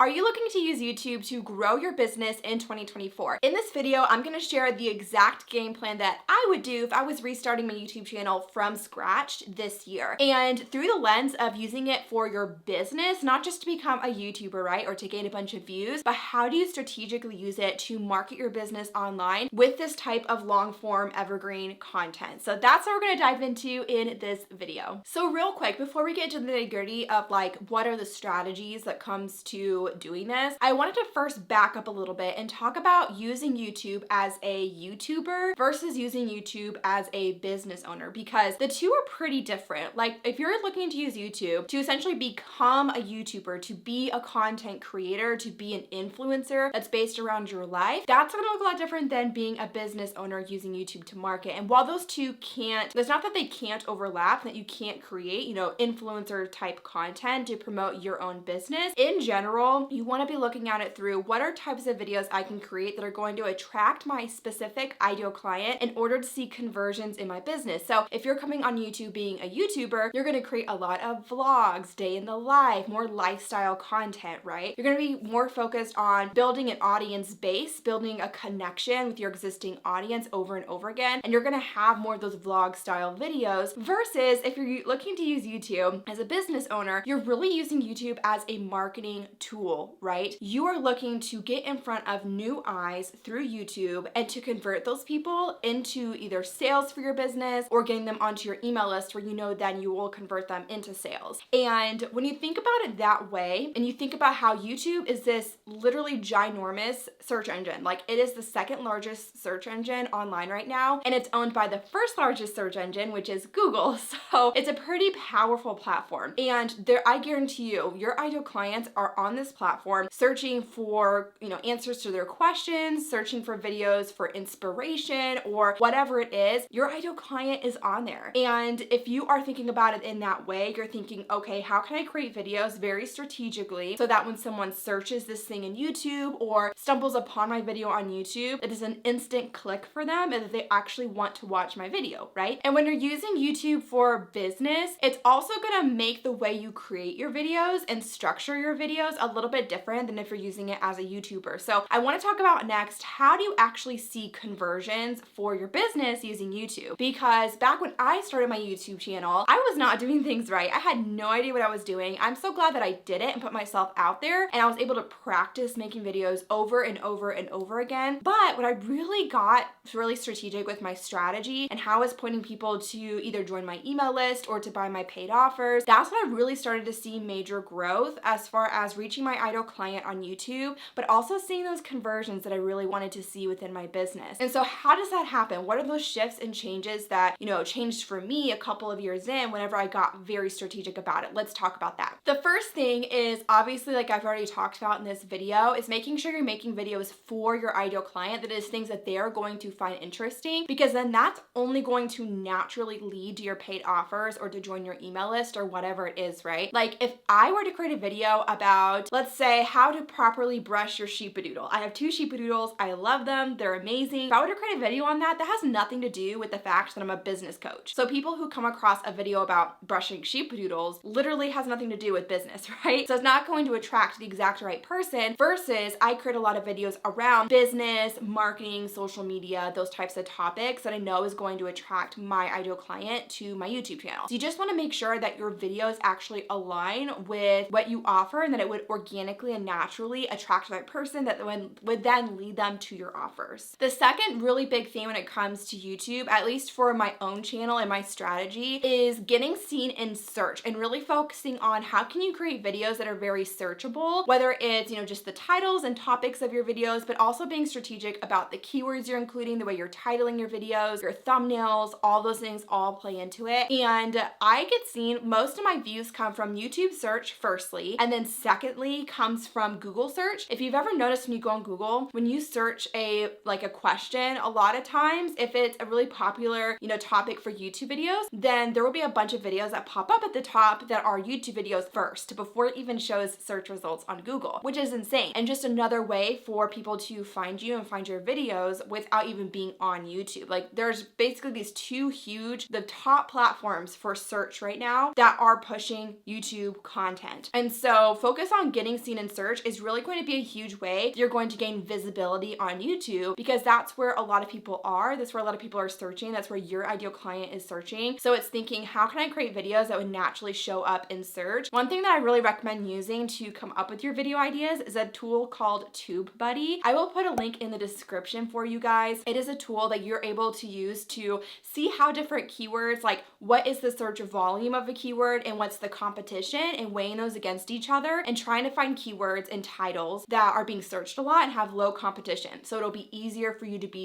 Are you looking to use YouTube to grow your business in 2024? In this video, I'm going to share the exact game plan that I would do if I was restarting my YouTube channel from scratch this year. And through the lens of using it for your business, not just to become a YouTuber, right? Or to gain a bunch of views, but how do you strategically use it to market your business online with this type of long form evergreen content? So that's what we're going to dive into in this video. So real quick, before we get into the nitty-gritty of like what are the strategies that comes to doing this, I wanted to first back up a little bit and talk about using YouTube as a YouTuber versus using YouTube as a business owner, because the two are pretty different. Like if you're looking to use YouTube to essentially become a YouTuber, to be a content creator, to be an influencer that's based around your life, that's gonna look a lot different than being a business owner using YouTube to market. And while those two can't, it's not that they can't overlap, that you can't create, influencer type content to promote your own business. In general, you want to be looking at it through what are types of videos I can create that are going to attract my specific ideal client in order to see conversions in my business. So if you're coming on YouTube being a YouTuber, you're going to create a lot of vlogs, day in the life, more lifestyle content, right? You're going to be more focused on building an audience base, building a connection with your existing audience over and over again. And you're going to have more of those vlog style videos versus if you're looking to use YouTube as a business owner, you're really using YouTube as a marketing tool, right? You are looking to get in front of new eyes through YouTube and to convert those people into either sales for your business or getting them onto your email list where then you will convert them into sales. And when you think about it that way, and you think about how YouTube is this literally ginormous search engine, like it is the second largest search engine online right now, and it's owned by the first largest search engine, which is Google. So it's a pretty powerful platform. And I guarantee you, your ideal clients are on this platform searching for, answers to their questions, searching for videos for inspiration or whatever it is. Your ideal client is on there. And if you are thinking about it in that way, you're thinking, okay, how can I create videos very strategically so that when someone searches this thing in YouTube or stumbles upon my video on YouTube, it is an instant click for them and that they actually want to watch my video, right? And when you're using YouTube for business, it's also gonna make the way you create your videos and structure your videos a little bit different than if you're using it as a YouTuber. So I want to talk about next, how do you actually see conversions for your business using YouTube? Because back when I started my YouTube channel, I was not doing things right. I had no idea what I was doing. I'm so glad that I did it and put myself out there and I was able to practice making videos over and over and over again. But when I really got really strategic with my strategy and how I was pointing people to either join my email list or to buy my paid offers, that's when I really started to see major growth as far as reaching my ideal client on YouTube, but also seeing those conversions that I really wanted to see within my business. And so how does that happen? What are those shifts and changes that, changed for me a couple of years in whenever I got very strategic about it? Let's talk about that. The first thing is obviously, like I've already talked about in this video, is making sure you're making videos for your ideal client that is things that they're going to find interesting, because then that's only going to naturally lead to your paid offers or to join your email list or whatever it is, right? Like if I were to create a video about, let's say, how to properly brush your sheepadoodle. I have 2 sheepadoodles. I love them. They're amazing. If I were to create a video on that, that has nothing to do with the fact that I'm a business coach. So people who come across a video about brushing sheepadoodles literally has nothing to do with business, right? So it's not going to attract the exact right person versus I create a lot of videos around business, marketing, social media, those types of topics that I know is going to attract my ideal client to my YouTube channel. So you just want to make sure that your videos actually align with what you offer and that it would organically and naturally attract the right person that would then lead them to your offers. The second really big thing when it comes to YouTube, at least for my own channel and my strategy, is getting seen in search and really focusing on how can you create videos that are very searchable, whether it's, just the titles and topics of your videos, but also being strategic about the keywords you're including, the way you're titling your videos, your thumbnails, all those things all play into it. And I get seen, most of my views come from YouTube search firstly, and then secondly comes from Google search. If you've ever noticed when you go on Google, when you search a question, a lot of times if it's a really popular, topic for YouTube videos, then there will be a bunch of videos that pop up at the top that are YouTube videos first before it even shows search results on Google, which is insane. And just another way for people to find you and find your videos without even being on YouTube. Like there's basically these two huge, the top platforms for search right now that are pushing YouTube content. And so focus on getting being seen in search is really going to be a huge way you're going to gain visibility on YouTube, because that's where a lot of people are. That's where a lot of people are searching. That's where your ideal client is searching. So it's thinking, how can I create videos that would naturally show up in search? One thing that I really recommend using to come up with your video ideas is a tool called TubeBuddy. I will put a link in the description for you guys. It is a tool that you're able to use to see how different keywords, like what is the search volume of a keyword and what's the competition, and weighing those against each other and trying to find keywords and titles that are being searched a lot and have low competition. So it'll be easier for you to be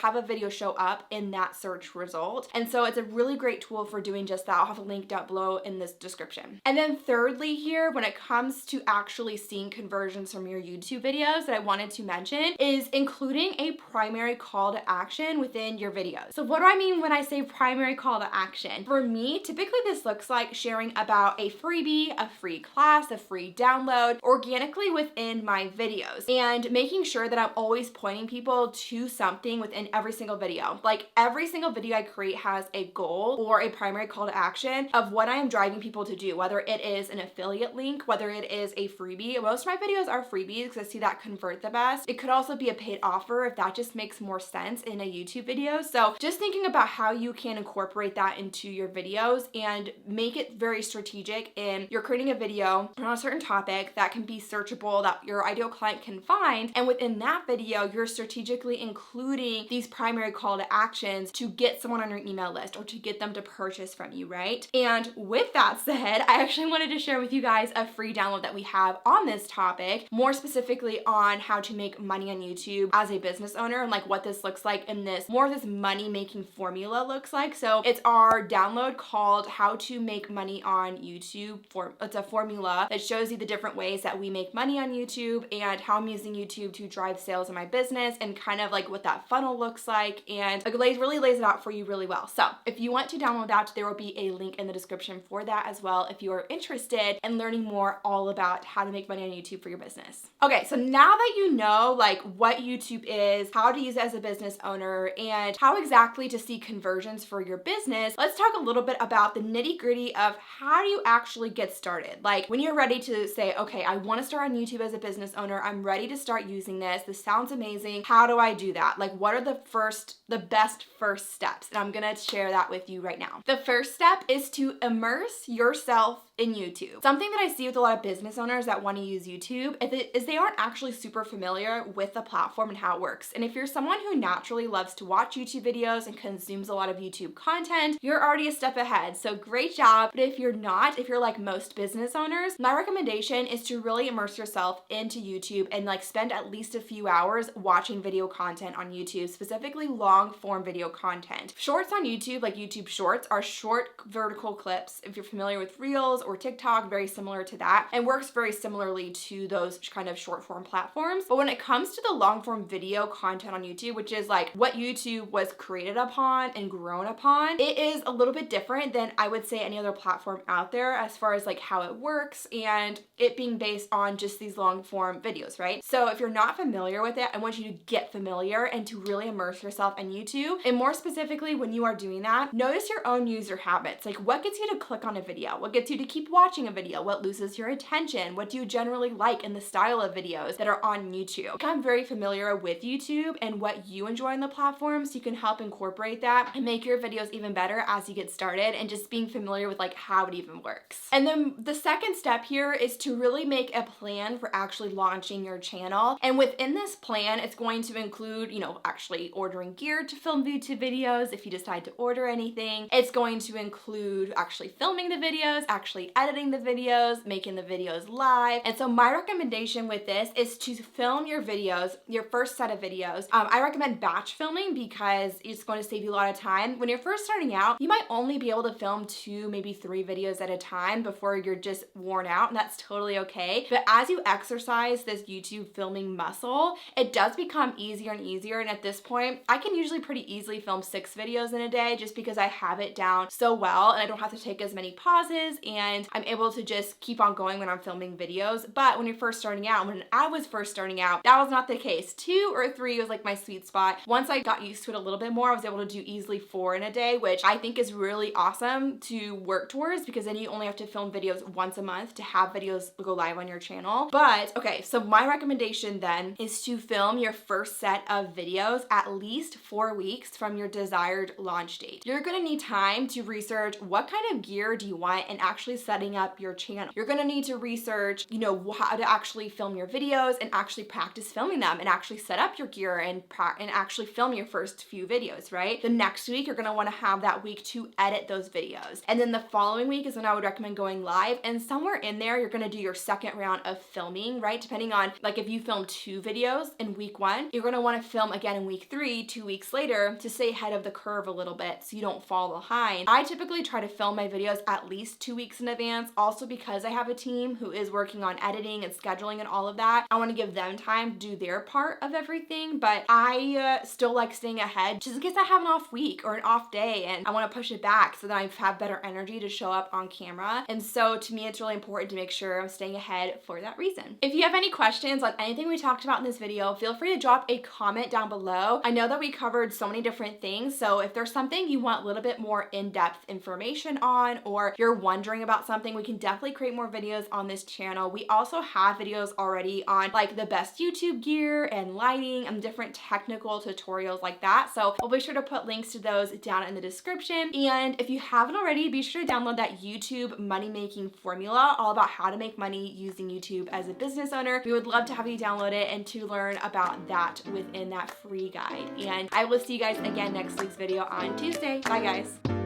have a video show up in that search result. And so it's a really great tool for doing just that. I'll have a link down below in this description. And then thirdly here, when it comes to actually seeing conversions from your YouTube videos, that I wanted to mention is including a primary call to action within your videos. So what do I mean when I say primary call to action? For me, typically this looks like sharing about a freebie, a free class, a free download organically within my videos, and making sure that I'm always pointing people to something within every single video. Like every single video I create has a goal or a primary call to action of what I am driving people to do, whether it is an affiliate link, whether it is a freebie. Most of my videos are freebies because I see that convert the best. It could also be a paid offer if that just makes more sense in a YouTube video. So just thinking about how you can incorporate that into your videos and make it very strategic in you're creating a video on a certain topic that can be searchable, that your ideal client can find. And within that video, you're strategically including these primary call to actions to get someone on your email list or to get them to purchase from you, right? And with that said, I actually wanted to share with you guys a free download that we have on this topic, more specifically on how to make money on YouTube as a business owner and like what this looks like in this, more of this money making formula looks like. So it's our download called How to Make Money on YouTube. It's a formula that shows you the different ways that we make money on YouTube and how I'm using YouTube to drive sales in my business and kind of like what that funnel looks like, and it really lays it out for you really well. So if you want to download that, there will be a link in the description for that as well if you are interested in learning more all about how to make money on YouTube for your business. Okay, so now that you know like what YouTube is, how to use it as a business owner, and how exactly to see conversions for your business, let's talk a little bit about the nitty-gritty of how do you actually get started. Like when you're ready to say, okay, I want to start on YouTube as a business owner, I'm ready to start using this sounds amazing, how do I do that? Like what are the best first steps? And I'm gonna share that with you right now. The first step is to immerse yourself in YouTube. Something that I see with a lot of business owners that want to use YouTube is they aren't actually super familiar with the platform and how it works. And if you're someone who naturally loves to watch YouTube videos and consumes a lot of YouTube content, you're already a step ahead. So great job. But if you're not, if you're like most business owners, my recommendation is to really immerse yourself into YouTube and like spend at least a few hours watching video content on YouTube, specifically long form video content. Shorts on YouTube, like YouTube Shorts, are short vertical clips. If you're familiar with Reels or TikTok, very similar to that, and works very similarly to those kind of short form platforms. But when it comes to the long form video content on YouTube, which is like what YouTube was created upon and grown upon, it is a little bit different than I would say any other platform out there as far as like how it works and it being based on just these long form videos, right? So if you're not familiar with it, I want you to get familiar and to really immerse yourself in YouTube. And more specifically, when you are doing that, notice your own user habits. Like what gets you to click on a video? What gets you to keep watching a video? What loses your attention? What do you generally like in the style of videos that are on YouTube? I'm very familiar with YouTube and what you enjoy on the platform, so you can help incorporate that and make your videos even better as you get started, and just being familiar with like how it even works. And then the second step here is to really make a plan for actually launching your channel. And within this plan, it's going to include, actually ordering gear to film YouTube videos if you decide to order anything. It's going to include actually filming the videos, actually editing the videos, making the videos live. And so my recommendation with this is to film your videos, your first set of videos. I recommend batch filming because it's going to save you a lot of time. When you're first starting out, you might only be able to film 2, maybe 3 videos at a time before you're just worn out, and that's totally okay. But as you exercise this YouTube filming muscle, it does become easier and easier. And at this point, I can usually pretty easily film 6 videos in a day just because I have it down so well and I don't have to take as many pauses, and and I'm able to just keep on going when I'm filming videos. But when you're first starting out, when I was first starting out, that was not the case. 2 or 3 was like my sweet spot. Once I got used to it a little bit more, I was able to do easily 4 in a day, which I think is really awesome to work towards, because then you only have to film videos once a month to have videos go live on your channel. But okay, so my recommendation then is to film your first set of videos at least 4 weeks from your desired launch date. You're gonna need time to research what kind of gear do you want and actually setting up your channel. You're gonna need to research, you know, how to actually film your videos and actually practice filming them and actually set up your gear and actually film your first few videos, right? The next week, you're gonna wanna have that week to edit those videos. And then the following week is when I would recommend going live. And somewhere in there, you're gonna do your second round of filming, right? Depending on, like, if you film 2 videos in week 1, you're gonna wanna film again in week 3, 2 weeks later, to stay ahead of the curve a little bit so you don't fall behind. I typically try to film my videos at least 2 weeks in advance, also because I have a team who is working on editing and scheduling and all of that. I wanna give them time to do their part of everything, but I still like staying ahead just in case I have an off week or an off day and I wanna push it back so that I have better energy to show up on camera. And so to me, it's really important to make sure I'm staying ahead for that reason. If you have any questions on anything we talked about in this video, feel free to drop a comment down below. I know that we covered so many different things, so if there's something you want a little bit more in-depth information on, or you're wondering about something, we can definitely create more videos on this channel. We also have videos already on like the best YouTube gear and lighting and different technical tutorials like that. So we'll be sure to put links to those down in the description. And if you haven't already, be sure to download that YouTube money-making formula, all about how to make money using YouTube as a business owner. We would love to have you download it and to learn about that within that free guide. And I will see you guys again next week's video on Tuesday. Bye guys.